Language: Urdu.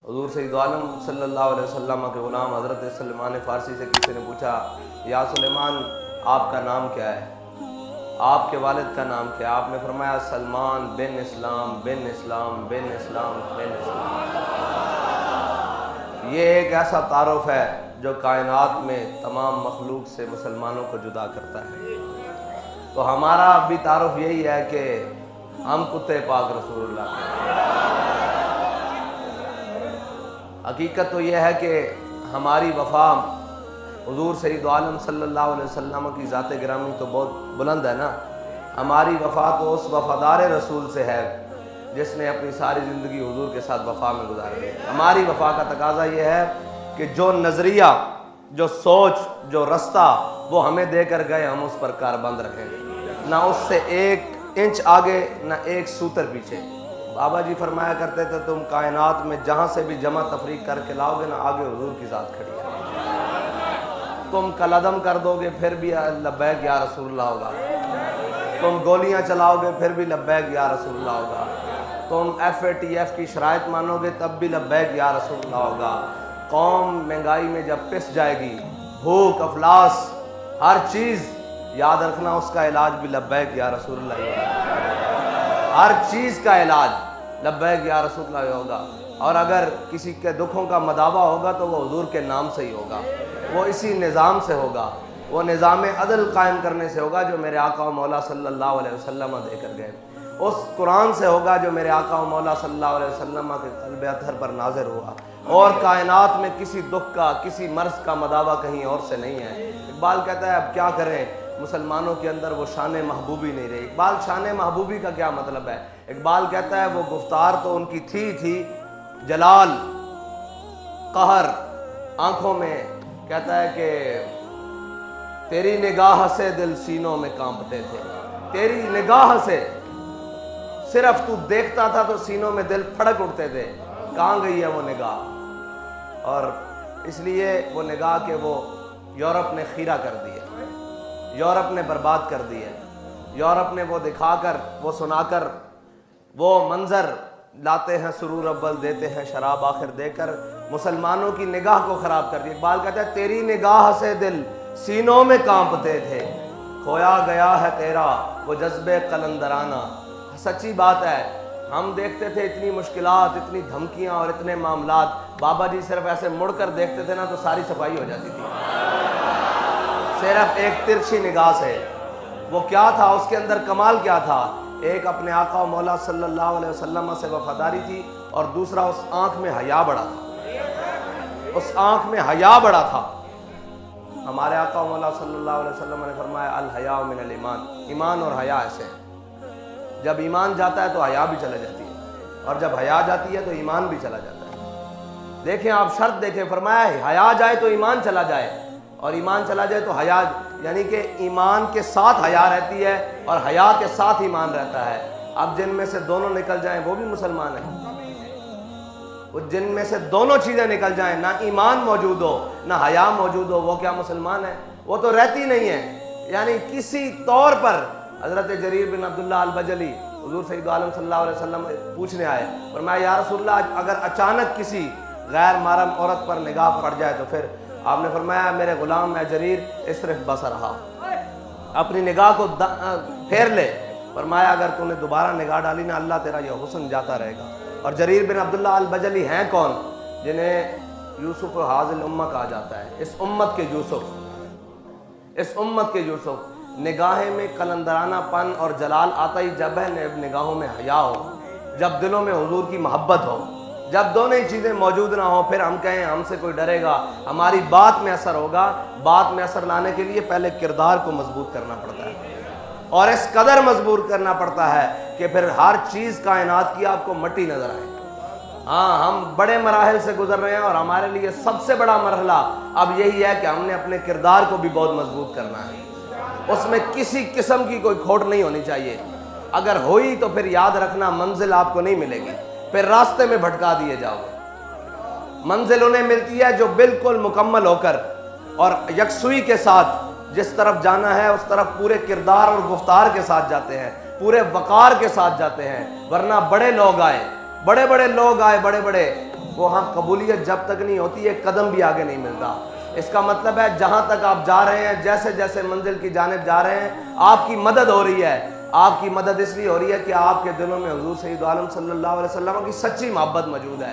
حضور سید عالم صلی اللہ علیہ وسلم کے غلام حضرت سلمان فارسی سے کسی نے پوچھا، یا سلیمان آپ کا نام کیا ہے؟ آپ کے والد کا نام کیا ہے؟ آپ نے فرمایا سلمان بن اسلام بن اسلام بن اسلام بن اسلام۔ یہ ایک ایسا تعارف ہے جو کائنات میں تمام مخلوق سے مسلمانوں کو جدا کرتا ہے۔ تو ہمارا بھی تعارف یہی ہے کہ ہم کتے پاک رسول اللہ ہیں۔ حقیقت تو یہ ہے کہ ہماری وفا حضور سید عالم صلی اللہ علیہ وسلم کی ذات گرامی تو بہت بلند ہے نا۔ ہماری وفا تو اس وفادار رسول سے ہے جس نے اپنی ساری زندگی حضور کے ساتھ وفا میں گزار دی۔ ہماری وفا کا تقاضا یہ ہے کہ جو نظریہ، جو سوچ، جو رستہ وہ ہمیں دے کر گئے ہم اس پر کاربند رکھیں، نہ اس سے ایک انچ آگے نہ ایک سوتر پیچھے۔ بابا جی فرمایا کرتے تھے تم کائنات میں جہاں سے بھی جمع تفریق کر کے لاؤ گے نا، آگے حضور کی ذات کھڑی ہے۔ تم کلعدم کر دو گے پھر بھی لبیک یا رسول اللہ ہوگا، تم گولیاں چلاؤ گے پھر بھی لبیک یا رسول اللہ ہوگا، تم FATF کی شرائط مانو گے تب بھی لبیک یا رسول اللہ ہوگا۔ قوم مہنگائی میں جب پس جائے گی، بھوک افلاس ہر چیز، یاد رکھنا اس کا علاج بھی لبیک یا رسول اللہ ہوگا۔ ہر چیز کا علاج لبیک یا رسول اللہ ہوگا۔ اور اگر کسی کے دکھوں کا مداوع ہوگا تو وہ حضور کے نام سے ہی ہوگا، وہ اسی نظام سے ہوگا، وہ نظام عدل قائم کرنے سے ہوگا جو میرے آقا و مولا صلی اللہ علیہ وسلم دے کر گئے، اس قرآن سے ہوگا جو میرے آقا و مولا صلی اللہ علیہ وسلم کے قلب اطہر پر نازل ہوا۔ اور کائنات میں کسی دکھ کا، کسی مرض کا مداوع کہیں اور سے نہیں ہے۔ اقبال کہتا ہے اب کیا کریں، مسلمانوں کے اندر وہ شان محبوبی نہیں رہی۔ اقبال شان محبوبی کا کیا مطلب ہے؟ اقبال کہتا ہے وہ گفتار تو ان کی تھی جلال قہر آنکھوں میں، کہتا ہے کہ تیری نگاہ سے دل سینوں میں کانپتے تھے، تیری نگاہ سے صرف تو دیکھتا تھا تو سینوں میں دل پھڑک اٹھتے تھے۔ کہاں گئی ہے وہ نگاہ؟ اور اس لیے وہ نگاہ کہ وہ یورپ نے خیرہ کر دی ہے، یورپ نے برباد کر دی ہے، یورپ نے وہ دکھا کر، وہ سنا کر، وہ منظر لاتے ہیں سرور اول دیتے ہیں شراب آخر دے کر، مسلمانوں کی نگاہ کو خراب کر دی۔ اقبال کہتا ہے تیری نگاہ سے دل سینوں میں کانپتے تھے، کھویا گیا ہے تیرا وہ جذبے قلندرانہ۔ سچی بات ہے، ہم دیکھتے تھے اتنی مشکلات، اتنی دھمکیاں اور اتنے معاملات، بابا جی صرف ایسے مڑ کر دیکھتے تھے نا تو ساری صفائی ہو جاتی تھی، صرف ایک ترچھی نگاہ سے۔ وہ کیا تھا اس کے اندر کمال کیا تھا؟ ایک اپنے آقا و مولا صلی اللہ علیہ وسلم سے وفاداری تھی، اور دوسرا اس آنکھ میں حیا بڑا تھا، اس آنکھ میں حیا بڑا تھا۔ ہمارے آقا و مولا صلی اللہ علیہ وسلم نے فرمایا الحیاء من الایمان، ایمان اور حیا ایسے ہیں، جب ایمان جاتا ہے تو حیا بھی چلا جاتی ہے، اور جب حیا جاتی ہے تو ایمان بھی چلا جاتا ہے۔ دیکھیں آپ شرط دیکھیں، فرمایا حیا جائے تو ایمان چلا جائے، اور ایمان چلا جائے تو حیا، یعنی کہ ایمان کے ساتھ حیا رہتی ہے اور حیا کے ساتھ ایمان رہتا ہے۔ اب جن میں سے دونوں نکل جائیں وہ بھی مسلمان ہیں، وہ جن میں سے دونوں چیزیں نکل جائیں، نہ ایمان موجود ہو نہ حیا موجود ہو، وہ کیا مسلمان ہے؟ وہ تو رہتی نہیں ہے۔ یعنی کسی طور پر حضرت جریر بن عبداللہ البجلی حضور سید عالم صلی اللہ علیہ وسلم پوچھنے آئے، فرمایا یا رسول اللہ اگر اچانک کسی غیر محرم عورت پر نگاہ پڑ جائے تو پھر؟ آپ نے فرمایا میرے غلام میں جریر اصرف بصرہا، اپنی نگاہ کو پھیر لے۔ فرمایا اگر تو نے دوبارہ نگاہ ڈالی نا اللہ تیرا یہ حسن جاتا رہے گا۔ اور جریر بن عبداللہ البجلی ہیں کون؟ جنہیں یوسف حاضل امہ کہا جاتا ہے، اس امت کے یوسف، اس امت کے یوسف۔ نگاہیں میں قلندرانہ پن اور جلال آتا ہی جب ہے نگاہوں میں حیا ہو، جب دلوں میں حضور کی محبت ہو، جب دونوں ہی چیزیں موجود نہ ہوں پھر ہم کہیں ہم سے کوئی ڈرے گا، ہماری بات میں اثر ہوگا۔ بات میں اثر لانے کے لیے پہلے کردار کو مضبوط کرنا پڑتا ہے، اور اس قدر مضبوط کرنا پڑتا ہے کہ پھر ہر چیز کائنات کی آپ کو مٹی نظر آئے۔ ہاں ہم بڑے مراحل سے گزر رہے ہیں، اور ہمارے لیے سب سے بڑا مرحلہ اب یہی ہے کہ ہم نے اپنے کردار کو بھی بہت مضبوط کرنا ہے، اس میں کسی قسم کی کوئی کھوٹ نہیں ہونی چاہیے۔ اگر ہوئی تو پھر یاد رکھنا منزل آپ کو نہیں ملے گی، پھر راستے میں بھٹکا دیے جاؤ گے۔ منزل انہیں ملتی ہے جو بالکل مکمل ہو کر اور یکسوئی کے ساتھ جس طرف جانا ہے اس طرف پورے کردار اور گفتار کے ساتھ جاتے ہیں، پورے وقار کے ساتھ جاتے ہیں۔ ورنہ بڑے لوگ آئے، بڑے بڑے لوگ آئے، بڑے بڑے وہاں قبولیت جب تک نہیں ہوتی ایک قدم بھی آگے نہیں ملتا۔ اس کا مطلب ہے جہاں تک آپ جا رہے ہیں، جیسے جیسے منزل کی جانب جا رہے ہیں، آپ کی مدد ہو رہی ہے۔ آپ کی مدد اس لیے ہو رہی ہے کہ آپ کے دلوں میں حضور سید عالم صلی اللہ علیہ وسلم کی سچی محبت موجود ہے۔